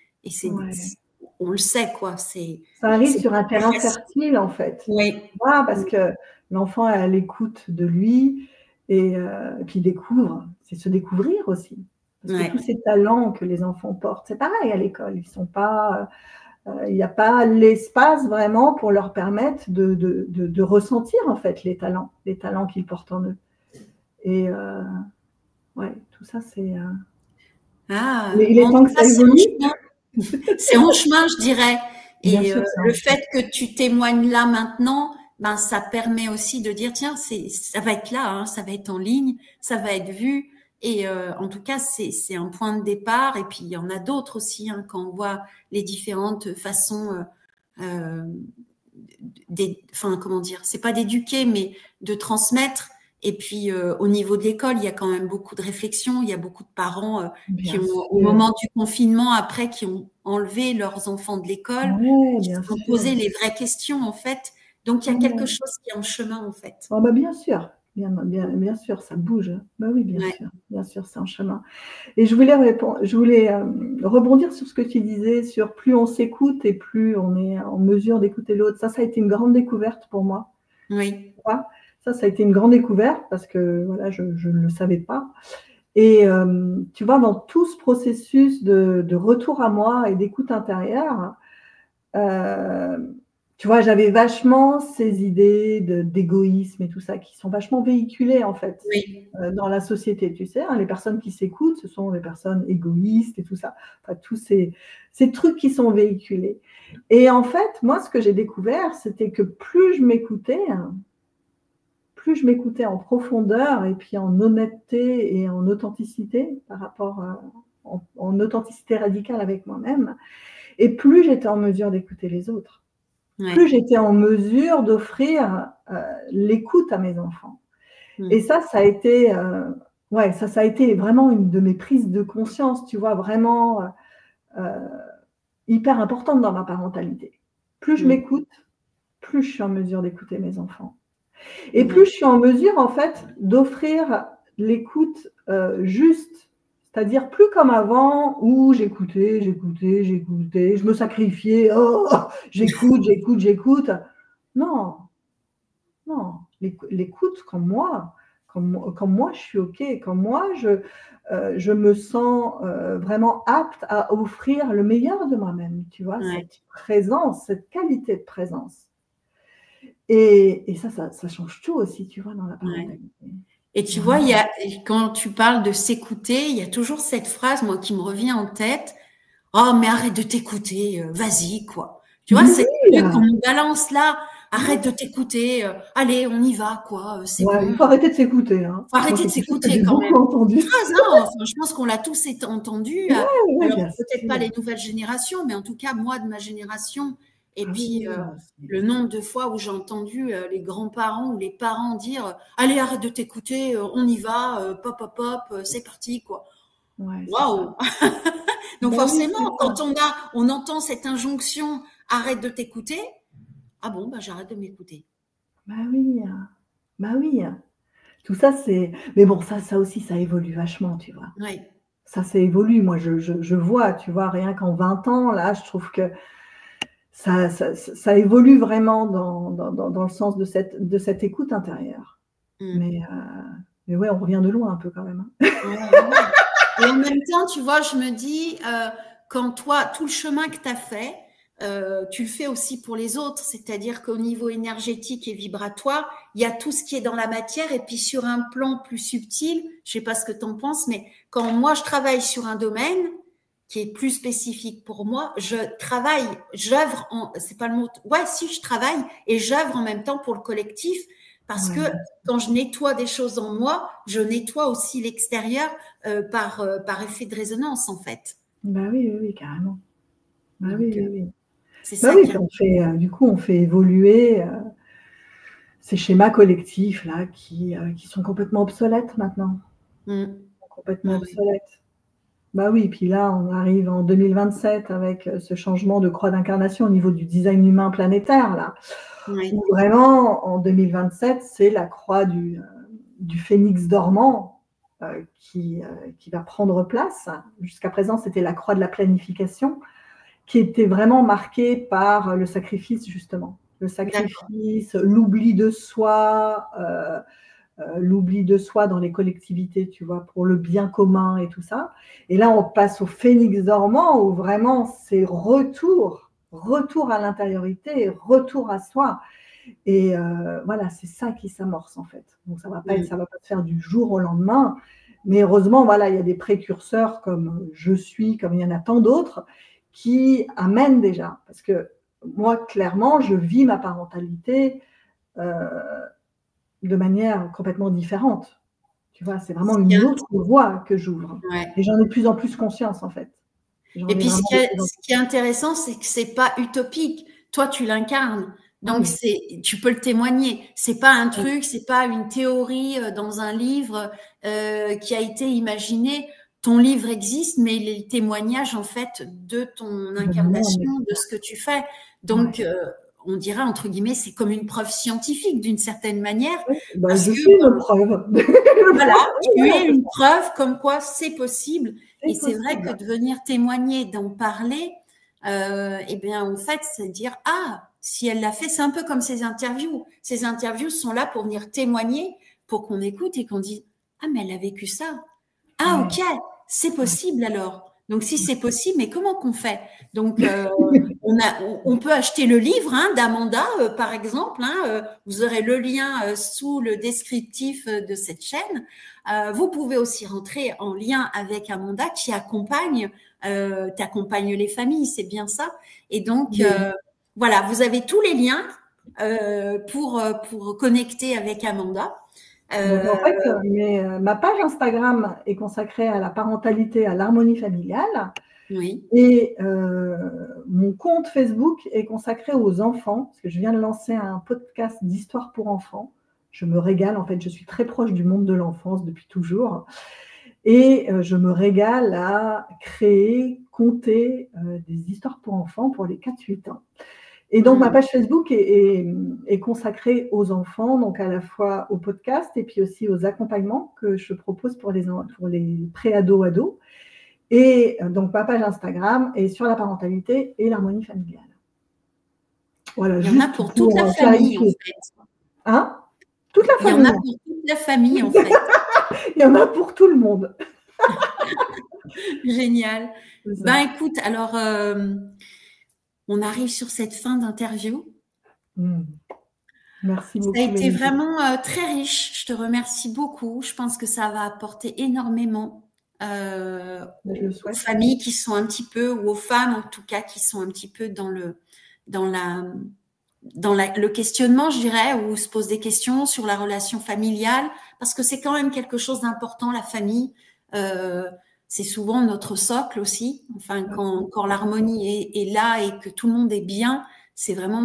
on le sait, quoi. Ça arrive sur un terrain fertile, en fait. Oui. Parce que l'enfant est à l'écoute de lui et puis il découvre. C'est se découvrir aussi. Parce que tous ces talents que les enfants portent, c'est pareil à l'école. Ils sont pas, il n'y a pas l'espace vraiment pour leur permettre de ressentir en fait les talents qu'ils portent en eux. Et tout ça, c'est. Il est temps que ça évolue. C'est en chemin, je dirais. Et le fait que tu témoignes là maintenant, ça permet aussi de dire tiens, ça va être là, hein, ça va être en ligne, ça va être vu. Et en tout cas, c'est un point de départ. Et puis il y en a d'autres aussi, hein, quand on voit les différentes façons, comment dire, c'est pas d'éduquer, mais de transmettre. Et puis au niveau de l'école, il y a quand même beaucoup de réflexions. Il y a beaucoup de parents qui ont, au moment du confinement, après, qui ont enlevé leurs enfants de l'école, qui se sont posé les vraies questions en fait. Donc il y a quelque chose qui est en chemin en fait. Bien sûr. Bien sûr, ça bouge. Oui, bien sûr, c'est en chemin. Et je voulais rebondir sur ce que tu disais, sur plus on s'écoute et plus on est en mesure d'écouter l'autre. Ça a été une grande découverte pour moi. Oui. Ça a été une grande découverte parce que voilà, je ne le savais pas. Et tu vois, dans tout ce processus de retour à moi et d'écoute intérieure, tu vois, j'avais vachement ces idées d'égoïsme et tout ça qui sont vachement véhiculées en fait dans la société. Tu sais, hein, les personnes qui s'écoutent, ce sont des personnes égoïstes et tout ça. Enfin, tous ces trucs qui sont véhiculés. Et en fait, moi, ce que j'ai découvert, c'était que plus je m'écoutais en profondeur et puis en honnêteté et en authenticité par rapport en authenticité radicale avec moi-même, et plus j'étais en mesure d'écouter les autres. Plus j'étais en mesure d'offrir l'écoute à mes enfants. Et ça a été, ça a été vraiment une de mes prises de conscience, tu vois, vraiment hyper importante dans ma parentalité. Plus je m'écoute, plus je suis en mesure d'écouter mes enfants. Et plus je suis en mesure, en fait, d'offrir l'écoute juste. C'est-à-dire plus comme avant où j'écoutais, je me sacrifiais, j'écoute. Non, l'écoute comme moi je suis OK, comme moi je me sens vraiment apte à offrir le meilleur de moi-même, tu vois, cette présence, cette qualité de présence. Et ça change tout aussi, tu vois, dans la parentalité. Et tu vois, quand tu parles de s'écouter, il y a toujours cette phrase, moi, qui me revient en tête. Oh, mais arrête de t'écouter, vas-y, quoi. Tu vois, c'est qu'on me balance là, arrête de t'écouter, allez, on y va, quoi. C'est bon. Il faut arrêter de s'écouter. Hein. Faut arrêter de s'écouter quand même. Entendu. Je pense qu'on l'a tous entendu. Alors, peut-être pas les nouvelles générations, mais en tout cas, moi, de ma génération. Et puis, le nombre de fois où j'ai entendu les grands-parents ou les parents dire « Allez, arrête de t'écouter, on y va, pop, c'est parti, quoi. » Waouh. Donc forcément, quand on entend cette injonction « Arrête de t'écouter », ah bon, j'arrête de m'écouter. Oui. Tout ça, c'est… Mais bon, ça aussi, ça évolue vachement, tu vois. Oui. Ça évolue. Moi, je vois, tu vois, rien qu'en 20 ans, là, je trouve que ça évolue vraiment dans le sens de cette écoute intérieure. Mais ouais, on revient de loin un peu quand même. Et en même temps, tu vois, je me dis, quand toi, tout le chemin que tu as fait, tu le fais aussi pour les autres, c'est-à-dire qu'au niveau énergétique et vibratoire, il y a tout ce qui est dans la matière, et puis sur un plan plus subtil, je sais pas ce que tu en penses, mais quand moi je travaille sur un domaine qui est plus spécifique pour moi, j'œuvre c'est pas le mot, je travaille et j'œuvre en même temps pour le collectif, parce que quand je nettoie des choses en moi, je nettoie aussi l'extérieur par effet de résonance, en fait. Oui, carrément. Oui. C'est ça. Du coup, on fait évoluer ces schémas collectifs là qui sont complètement obsolètes maintenant. Complètement obsolètes. Bah oui, puis là, on arrive en 2027 avec ce changement de croix d'incarnation au niveau du design humain planétaire, là. Oui. Où vraiment, en 2027, c'est la croix du phénix dormant qui va prendre place. Jusqu'à présent, c'était la croix de la planification, qui était vraiment marquée par le sacrifice, justement. Le sacrifice, l'oubli de soi, dans les collectivités, tu vois, pour le bien commun et tout ça. Et là, on passe au phénix dormant, où vraiment, c'est retour à l'intériorité, retour à soi. Et voilà, c'est ça qui s'amorce, en fait. Donc, ça va pas se faire du jour au lendemain. Mais heureusement, voilà, il y a des précurseurs comme Je suis, comme il y en a tant d'autres, qui amènent déjà. Parce que moi, clairement, je vis ma parentalité de manière complètement différente. Tu vois, c'est vraiment une autre voie que j'ouvre. Ouais. Et j'en ai de plus en plus conscience, en fait. Et puis, ce qui est intéressant, c'est que c'est pas utopique. Toi, tu l'incarnes. Donc, tu peux le témoigner. C'est pas un truc, c'est pas une théorie dans un livre qui a été imaginé. Ton livre existe, mais il est le témoignage, en fait, de ton incarnation, de ce que tu fais. Donc, on dirait, entre guillemets, c'est comme une preuve scientifique, d'une certaine manière. Bah, je suis une preuve. Voilà, tu es une preuve comme quoi c'est possible. Et c'est vrai que de venir témoigner, d'en parler, eh bien, en fait, c'est dire, ah, si elle l'a fait, c'est un peu comme ces interviews. Ces interviews sont là pour venir témoigner, pour qu'on écoute et qu'on dise, ah, mais elle a vécu ça. Ah, ok, c'est possible alors. Donc, si c'est possible, mais comment qu'on fait? Donc, on peut acheter le livre d'Amanda, par exemple. Vous aurez le lien sous le descriptif de cette chaîne. Vous pouvez aussi rentrer en lien avec Amanda qui t'accompagne les familles, c'est bien ça. Et donc, voilà, vous avez tous les liens pour connecter avec Amanda. Donc, en fait, ma page Instagram est consacrée à la parentalité, à l'harmonie familiale. Oui. Et mon compte Facebook est consacré aux enfants, parce que je viens de lancer un podcast d'histoire pour enfants. Je me régale, en fait, je suis très proche du monde de l'enfance depuis toujours. Et je me régale à créer, conter des histoires pour enfants pour les 4-8 ans. Et donc, ma page Facebook est consacrée aux enfants, donc à la fois au podcast et puis aussi aux accompagnements que je propose pour les pré-ados. Et donc, ma page Instagram est sur la parentalité et l'harmonie familiale. Voilà, il y en a pour toute la famille, en fait. Hein? Toute la famille. Il y en a pour toute la famille, en fait. Il y en a pour tout le monde. Génial. Ben, écoute, alors, on arrive sur cette fin d'interview. Merci beaucoup. Ça a été vraiment très riche. Je te remercie beaucoup. Je pense que ça va apporter énormément aux familles qui sont un petit peu, ou aux femmes en tout cas, qui sont un petit peu dans le questionnement, je dirais, où se posent des questions sur la relation familiale, parce que c'est quand même quelque chose d'important, la famille. C'est souvent notre socle aussi. Enfin, quand l'harmonie est là et que tout le monde est bien, c'est vraiment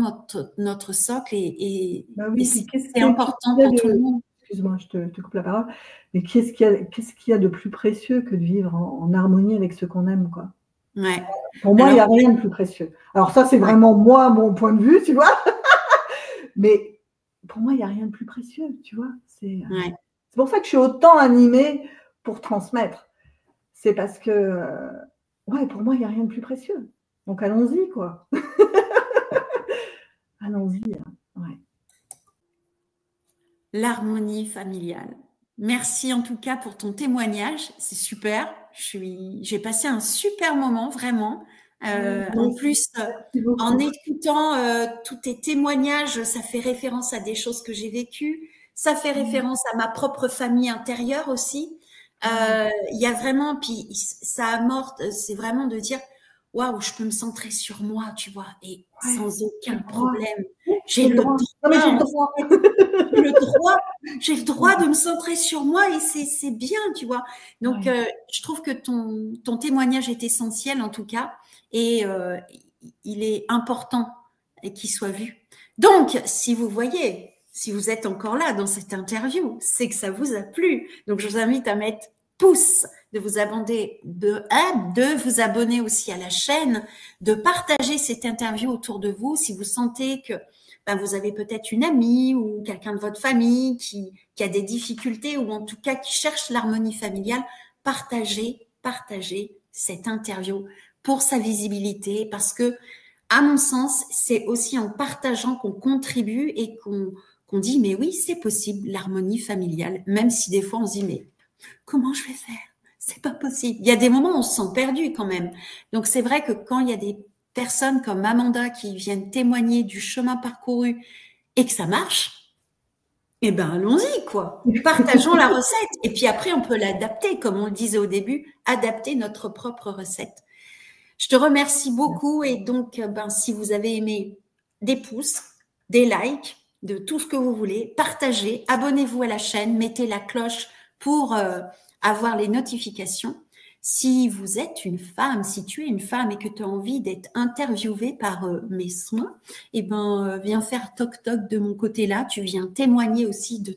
notre socle et c'est important pour tout le monde. Excuse-moi, je te coupe la parole. Mais qu'est-ce qu'il y a de plus précieux que de vivre en harmonie avec ceux qu'on aime, quoi? Ouais. Pour moi, il n'y a rien de plus précieux. Alors ça, c'est vraiment moi, mon point de vue, tu vois. Mais pour moi, il n'y a rien de plus précieux, tu vois. C'est pour ça que je suis autant animée pour transmettre. C'est parce que, pour moi, il n'y a rien de plus précieux. Donc, allons-y, quoi. Allons-y. Ouais. L'harmonie familiale. Merci en tout cas pour ton témoignage. C'est super. J'ai passé un super moment, vraiment. En plus, en écoutant tous tes témoignages, ça fait référence à des choses que j'ai vécues. Ça fait référence à ma propre famille intérieure aussi. Il y a vraiment, puis ça amorce, c'est vraiment de dire, waouh, je peux me centrer sur moi, tu vois, et sans aucun problème. J'ai le droit. J'ai le droit de me centrer sur moi et c'est bien, tu vois. Donc, je trouve que ton témoignage est essentiel en tout cas et il est important qu'il soit vu. Donc, si vous voyez si vous êtes encore là dans cette interview, c'est que ça vous a plu. Donc, je vous invite à mettre pouce, de vous abonner, de vous abonner aussi à la chaîne, de partager cette interview autour de vous si vous sentez que vous avez peut-être une amie ou quelqu'un de votre famille qui a des difficultés ou en tout cas qui cherche l'harmonie familiale. Partagez cette interview pour sa visibilité parce que, à mon sens, c'est aussi en partageant qu'on contribue et qu'on dit mais oui, c'est possible l'harmonie familiale, même si des fois on se dit mais comment je vais faire? C'est pas possible. Il y a des moments où on se sent perdu quand même. Donc c'est vrai que quand il y a des personnes comme Amanda qui viennent témoigner du chemin parcouru et que ça marche, eh ben allons-y quoi. Partageons la recette et puis après on peut l'adapter comme on le disait au début, adapter notre propre recette. Je te remercie beaucoup et donc si vous avez aimé, des pouces, des likes, de tout ce que vous voulez, partagez, abonnez-vous à la chaîne, mettez la cloche pour avoir les notifications. Si vous êtes une femme, si tu es une femme et que tu as envie d'être interviewée par mes soins, viens faire toc-toc de mon côté là. Tu viens témoigner aussi de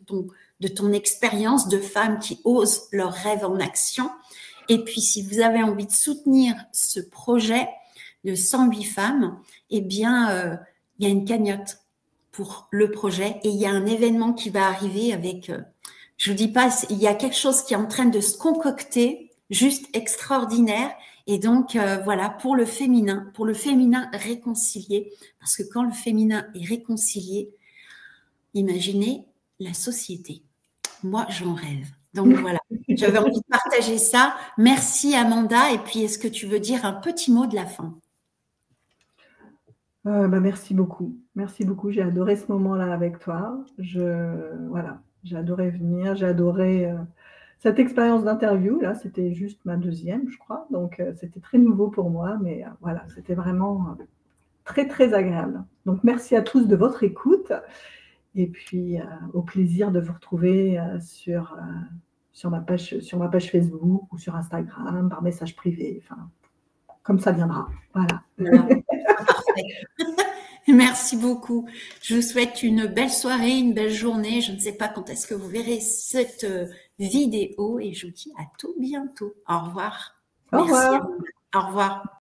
ton expérience de femme qui ose leurs rêves en action. Et puis, si vous avez envie de soutenir ce projet de 108 femmes, il y a une cagnotte pour le projet et il y a un événement qui va arriver avec, je vous dis pas, il y a quelque chose qui est en train de se concocter, juste extraordinaire. Et donc, voilà, pour le féminin réconcilié, parce que quand le féminin est réconcilié, imaginez la société. Moi, j'en rêve. Donc voilà, j'avais envie de partager ça. Merci Amanda. Et puis, est-ce que tu veux dire un petit mot de la fin? Merci beaucoup. Merci beaucoup. J'ai adoré ce moment-là avec toi. J'ai adoré venir. J'ai adoré cette expérience d'interview. Là, c'était juste ma deuxième, je crois. Donc, c'était très nouveau pour moi. Mais voilà, c'était vraiment très, très agréable. Donc, merci à tous de votre écoute. Et puis, au plaisir de vous retrouver sur ma page Facebook ou sur Instagram, par message privé. Enfin, comme ça viendra. Voilà. Parfait. Merci beaucoup. Je vous souhaite une belle soirée, une belle journée. Je ne sais pas quand est-ce que vous verrez cette vidéo et je vous dis à tout bientôt. Au revoir. Au revoir. Merci. Au revoir.